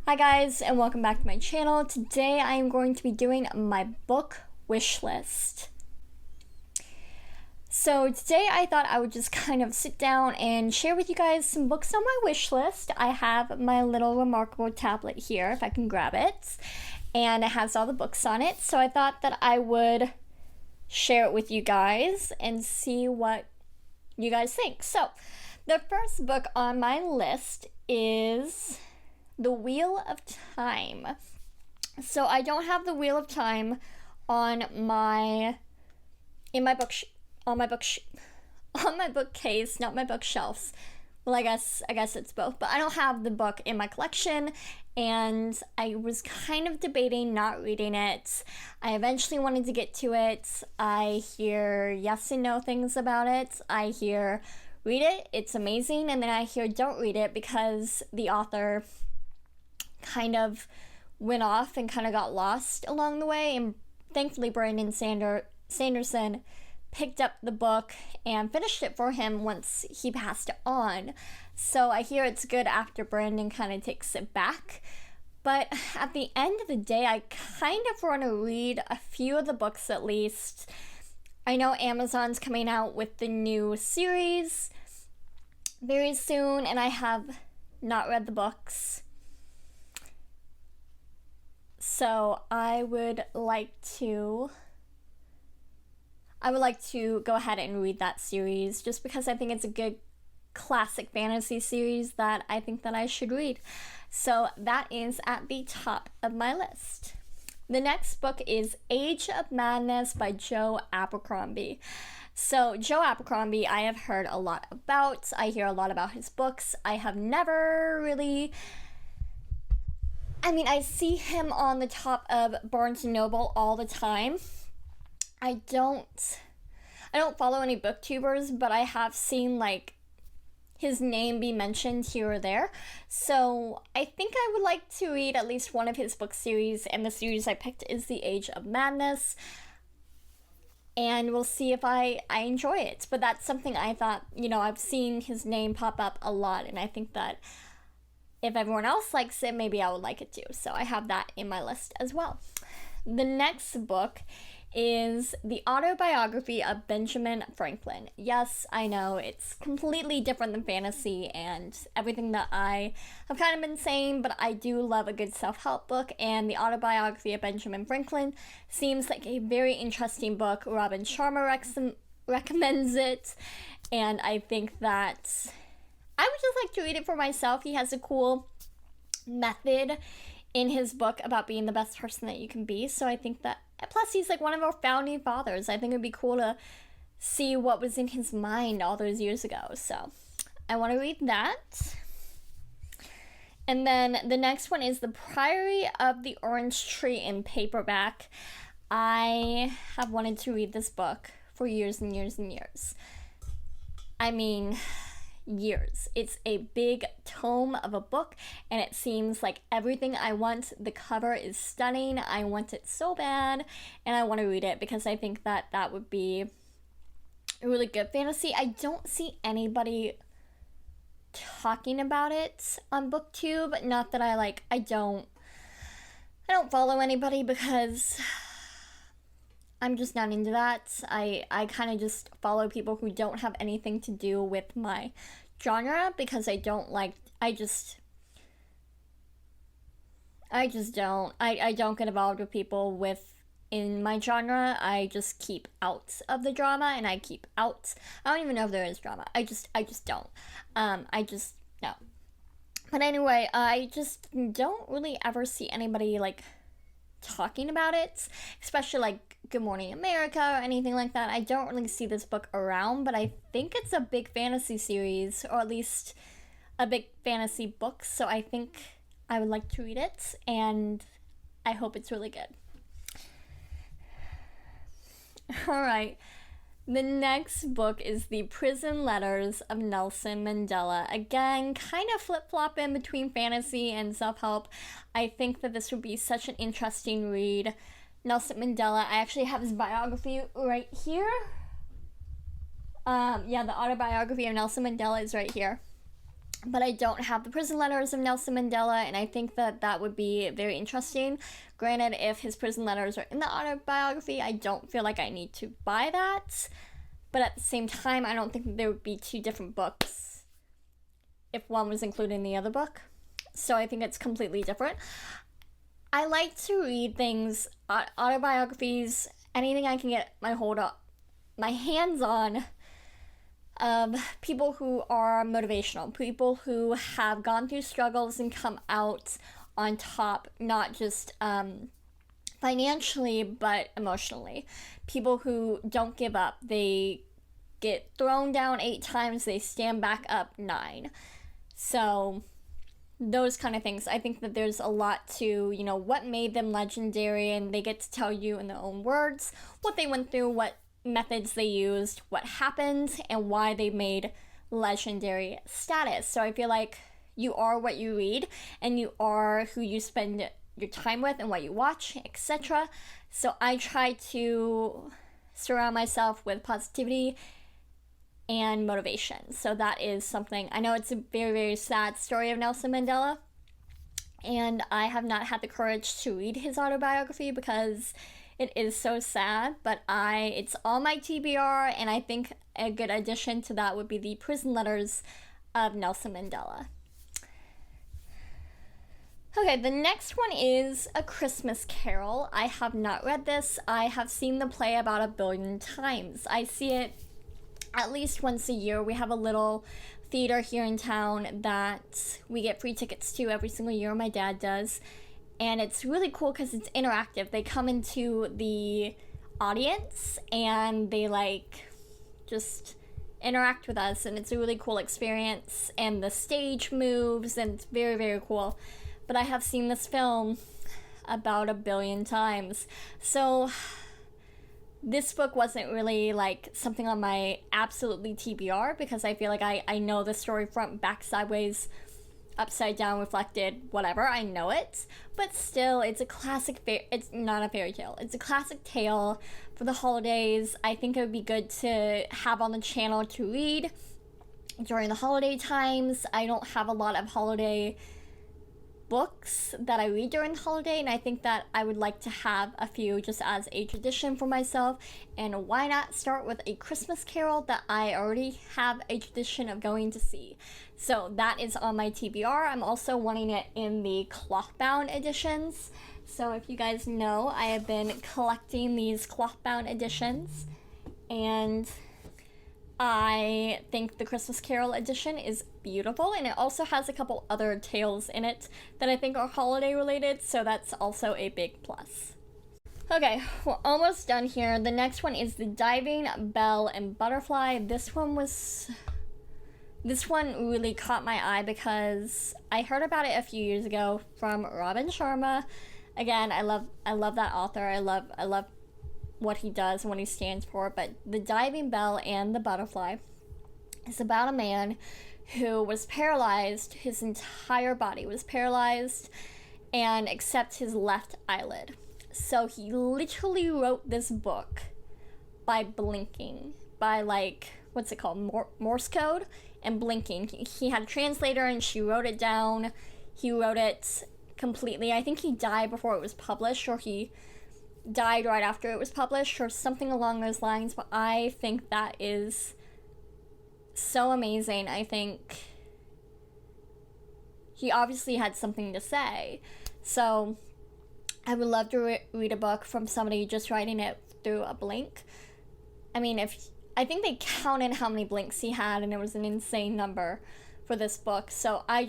Hi guys, and welcome back to my channel. Today I am going to be doing my book wish list. So today I thought I would just kind of sit down and share with you guys some books on my wish list. I have my little remarkable tablet here, if I can grab it, and it has all the books on it. So I thought that I would share it with you guys and see what you guys think. So the first book on my list is The Wheel of Time. So I don't have The Wheel of Time on my bookcase, not my bookshelves. Well, I guess it's both, but I don't have the book in my collection, and I was kind of debating not reading it. I eventually wanted to get to it. I hear yes and no things about it. I hear read it, it's amazing, and then I hear don't read it because the author kind of went off and kind of got lost along the way, and thankfully Brandon Sanderson picked up the book and finished it for him once he passed it on. So I hear it's good after Brandon kind of takes it back. But at the end of the day, I kind of want to read a few of the books at least. I know Amazon's coming out with the new series very soon, and I have not read the books. So I would like to go ahead and read that series just because I think it's a good classic fantasy series that I think that I should read. So that is at the top of my list. The next book is Age of Madness by Joe Abercrombie. So Joe Abercrombie, I have heard a lot about. I hear a lot about his books. I have never really... I see him on the top of Barnes & Noble all the time. I don't follow any booktubers, but I have seen, his name be mentioned here or there. So I think I would like to read at least one of his book series, and the series I picked is The Age of Madness. And we'll see if I enjoy it. But that's something I thought, I've seen his name pop up a lot, and I think that if everyone else likes it, maybe I would like it too. So I have that in my list as well. The next book is The Autobiography of Benjamin Franklin. Yes, I know, it's completely different than fantasy and everything that I have kind of been saying, but I do love a good self-help book, and The Autobiography of Benjamin Franklin seems like a very interesting book. Robin Sharma recommends it, and I think that I would just like to read it for myself. He has a cool method in his book about being the best person that you can be. So I think that, plus he's one of our founding fathers. I think it'd be cool to see what was in his mind all those years ago. So I want to read that. And then the next one is The Priory of the Orange Tree in paperback. I have wanted to read this book for years and years and years. Years. It's a big tome of a book, and it seems like everything I want. The cover is stunning. I want it so bad, and I want to read it because I think that that would be a really good fantasy. I don't see anybody talking about it on BookTube. Not that I don't follow anybody because I'm just not into that. I kind of just follow people who don't have anything to do with my genre because I don't get involved with people in my genre. I just keep out of the drama, and I don't even know if there is drama. I just don't. No. But anyway, I just don't really ever see anybody talking about it, especially Good Morning America or anything like that. I don't really see this book around, but I think it's a big fantasy series, or at least a big fantasy book, so I think I would like to read it, and I hope it's really good. Alright, the next book is The Prison Letters of Nelson Mandela. Again, kind of flip-flopping between fantasy and self-help. I think that this would be such an interesting read. Nelson Mandela, I actually have his biography right here. The Autobiography of Nelson Mandela is right here. but I don't have the prison letters of Nelson Mandela, and I think that that would be very interesting. Granted, if his prison letters are in the autobiography, I don't feel like I need to buy that, but at the same time, I don't think that there would be two different books if one was included in the other book, so I think it's completely different. I like to read things, autobiographies, anything I can get my hands on, people who are motivational, people who have gone through struggles and come out on top, not just financially, but emotionally. People who don't give up. They get thrown down 8 times, they stand back up 9. So those kind of things. I think that there's a lot to, what made them legendary, and they get to tell you in their own words what they went through, what methods they used, what happened, and why they made legendary status. So I feel like you are what you read, and you are who you spend your time with and what you watch, etc. So I try to surround myself with positivity and motivation. So that is something. I know it's a very, very sad story of Nelson Mandela, and I have not had the courage to read his autobiography because it is so sad, but it's on my TBR, and I think a good addition to that would be the prison letters of Nelson Mandela. Okay, the next one is A Christmas Carol. I have not read this. I have seen the play about 1 billion times. I see it at least once a year. We have a little theater here in town that we get free tickets to every single year. My dad does. And it's really cool because it's interactive. They come into the audience and they just interact with us, and it's a really cool experience. And the stage moves, and it's very, very cool. But I have seen this film about 1 billion times. So this book wasn't really something on my absolutely TBR, because I feel like I know the story front, back, sideways, upside down, reflected, whatever. I know it, but still, it's a classic. It's not a fairy tale. It's a classic tale for the holidays. I think it would be good to have on the channel to read during the holiday times. I don't have a lot of holiday books that I read during the holiday, and I think that I would like to have a few just as a tradition for myself. And why not start with A Christmas Carol that I already have a tradition of going to see? So that is on my TBR. I'm also wanting it in the cloth-bound editions. So if you guys know, I have been collecting these cloth-bound editions, and I think the Christmas Carol edition is beautiful, and it also has a couple other tales in it that I think are holiday related, so that's also a big plus. Okay, we're almost done here. The next one is The Diving Bell and Butterfly. This one really caught my eye because I heard about it a few years ago from Robin Sharma. Again, I love that author. I love what he does and what he stands for. But The Diving Bell and the Butterfly is about a man who was paralyzed. His entire body was paralyzed, and except his left eyelid. So he literally wrote this book by blinking, by what's it called, Morse code, and blinking. He had a translator, and she wrote it down. He wrote it completely. I think he died before it was published, or he died right after it was published, or something along those lines. But I think that is so amazing. I think he obviously had something to say. So I would love to read a book from somebody just writing it through a blink. I mean, I think they counted how many blinks he had, and it was an insane number for this book. So I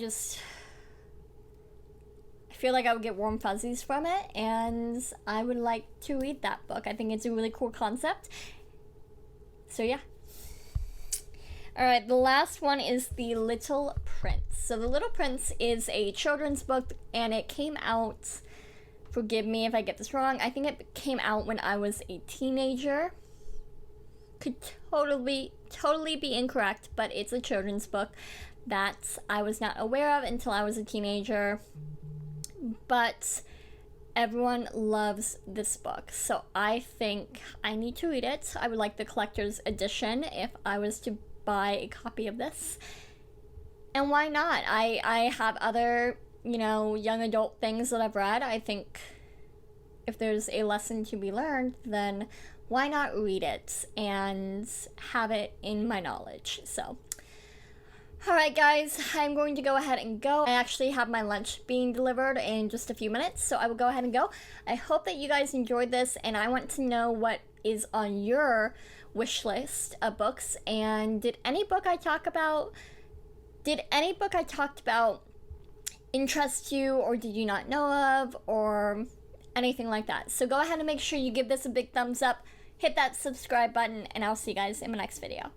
feel like I would get warm fuzzies from it, and I would like to read that book. I think it's a really cool concept. So yeah. Alright, the last one is The Little Prince. So The Little Prince is a children's book, and it came out, forgive me if I get this wrong, I think it came out when I was a teenager. Could totally be incorrect, but it's a children's book that I was not aware of until I was a teenager. But everyone loves this book, so I think I need to read it. I would like the collector's edition if I was to buy a copy of this. And why not? I have other, young adult things that I've read. I think if there's a lesson to be learned, then why not read it and have it in my knowledge? So, alright guys, I'm going to go ahead and go. I actually have my lunch being delivered in just a few minutes, so I will go ahead and go. I hope that you guys enjoyed this, and I want to know what is on your wish list of books. And did any book I talked about interest you, or did you not know of, or anything like that? So go ahead and make sure you give this a big thumbs up, hit that subscribe button, and I'll see you guys in my next video.